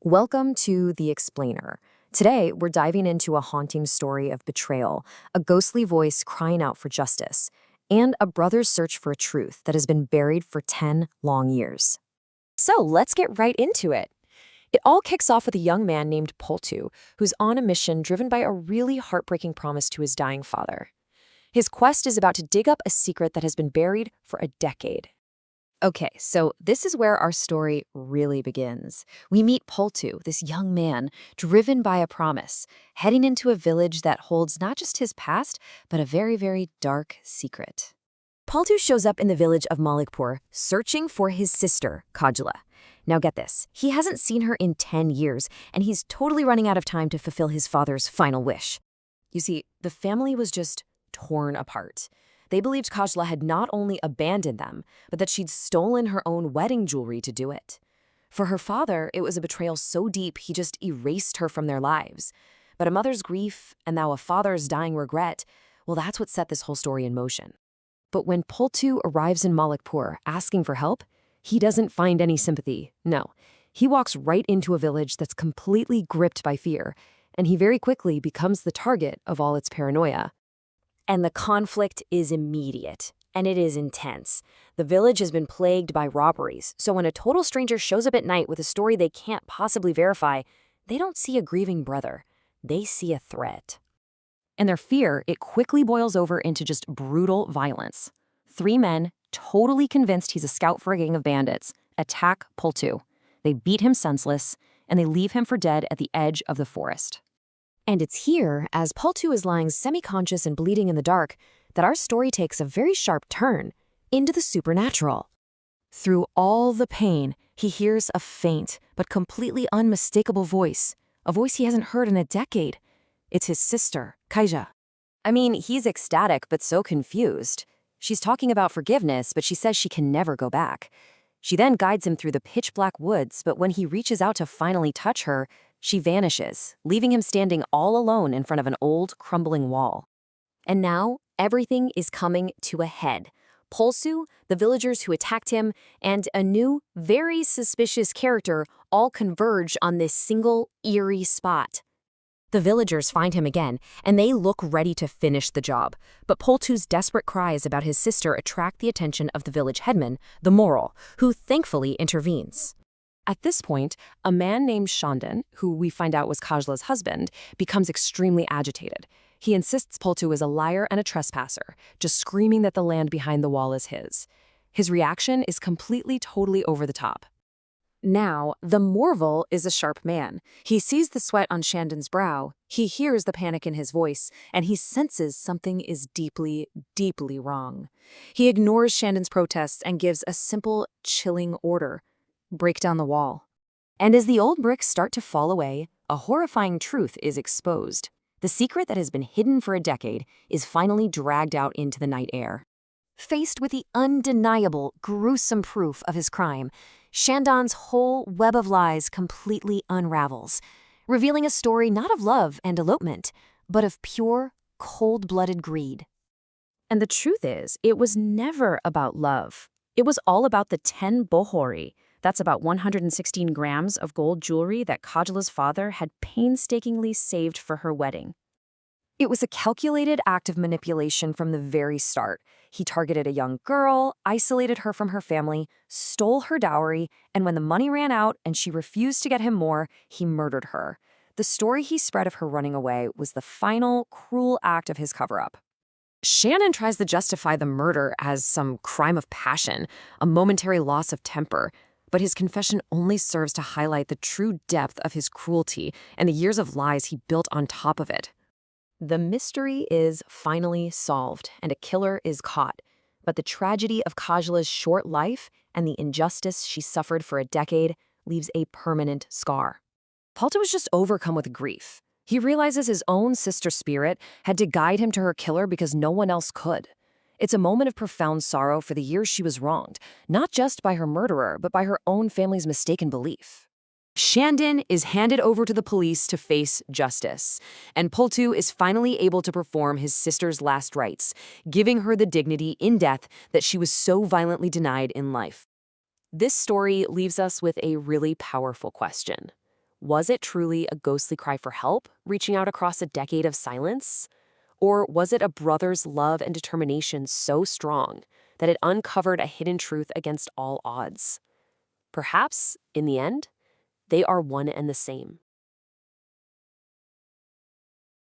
Welcome to The Explainer. Today, we're diving into a haunting story of betrayal, a ghostly voice crying out for justice, and a brother's search for a truth that has been buried for 10 long years. So let's get right into it. It all kicks off with a young man named Poltu, who's on a mission driven by a really heartbreaking promise to his dying father. His quest is about to dig up a secret that has been buried for a decade. Okay, so this is where our story really begins. We meet Poltu, this young man, driven by a promise, heading into a village that holds not just his past, but a very, very dark secret. Poltu shows up in the village of Malikpur, searching for his sister, Kajla. Now get this, he hasn't seen her in 10 years, and he's totally running out of time to fulfill his father's final wish. You see, the family was just torn apart. They believed Kajla had not only abandoned them, but that she'd stolen her own wedding jewelry to do it. For her father, it was a betrayal so deep he just erased her from their lives. But a mother's grief, and now a father's dying regret, well, that's what set this whole story in motion. But when Poltu arrives in Malikpur asking for help, he doesn't find any sympathy. No, he walks right into a village that's completely gripped by fear, and he very quickly becomes the target of all its paranoia. And the conflict is immediate, and it is intense. The village has been plagued by robberies, so when a total stranger shows up at night with a story they can't possibly verify, they don't see a grieving brother. They see a threat. And their fear, it quickly boils over into just brutal violence. 3 men, totally convinced he's a scout for a gang of bandits, attack Poltu. They beat him senseless, and they leave him for dead at the edge of the forest. And it's here, as Poltu is lying semi-conscious and bleeding in the dark, that our story takes a very sharp turn into the supernatural. Through all the pain, he hears a faint but completely unmistakable voice, a voice he hasn't heard in a decade. It's his sister, Kajla. I mean, he's ecstatic but so confused. She's talking about forgiveness, but she says she can never go back. She then guides him through the pitch-black woods, but when he reaches out to finally touch her, she vanishes, leaving him standing all alone in front of an old, crumbling wall. And now, everything is coming to a head. Poltu, the villagers who attacked him, and a new, very suspicious character all converge on this single, eerie spot. The villagers find him again, and they look ready to finish the job. But Poltu's desperate cries about his sister attract the attention of the village headman, the Moral, who thankfully intervenes. At this point, a man named Shandan, who we find out was Kajla's husband, becomes extremely agitated. He insists Poltu is a liar and a trespasser, just screaming that the land behind the wall is his. His reaction is completely, totally over the top. Now, the Morval is a sharp man. He sees the sweat on Shandan's brow, he hears the panic in his voice, and he senses something is deeply, deeply wrong. He ignores Shandan's protests and gives a simple, chilling order. Break down the wall. And as the old bricks start to fall away, a horrifying truth is exposed. The secret that has been hidden for a decade is finally dragged out into the night air. Faced with the undeniable, gruesome proof of his crime, Shandan's whole web of lies completely unravels, revealing a story not of love and elopement, but of pure, cold-blooded greed. And the truth is, it was never about love. It was all about the 10 bohori. That's about 116 grams of gold jewelry that Kajla's father had painstakingly saved for her wedding. It was a calculated act of manipulation from the very start. He targeted a young girl, isolated her from her family, stole her dowry, and when the money ran out and she refused to get him more, he murdered her. The story he spread of her running away was the final, cruel act of his cover-up. Shandan tries to justify the murder as some crime of passion, a momentary loss of temper. But his confession only serves to highlight the true depth of his cruelty and the years of lies he built on top of it. The mystery is finally solved, and a killer is caught. But the tragedy of Kajla's short life and the injustice she suffered for a decade leaves a permanent scar. Poltu was just overcome with grief. He realizes his own sister's spirit had to guide him to her killer because no one else could. It's a moment of profound sorrow for the years she was wronged, not just by her murderer, but by her own family's mistaken belief. Shandan is handed over to the police to face justice, and Poltu is finally able to perform his sister's last rites, giving her the dignity in death that she was so violently denied in life. This story leaves us with a really powerful question. Was it truly a ghostly cry for help, reaching out across a decade of silence? Or was it a brother's love and determination so strong that it uncovered a hidden truth against all odds? Perhaps, in the end, they are one and the same.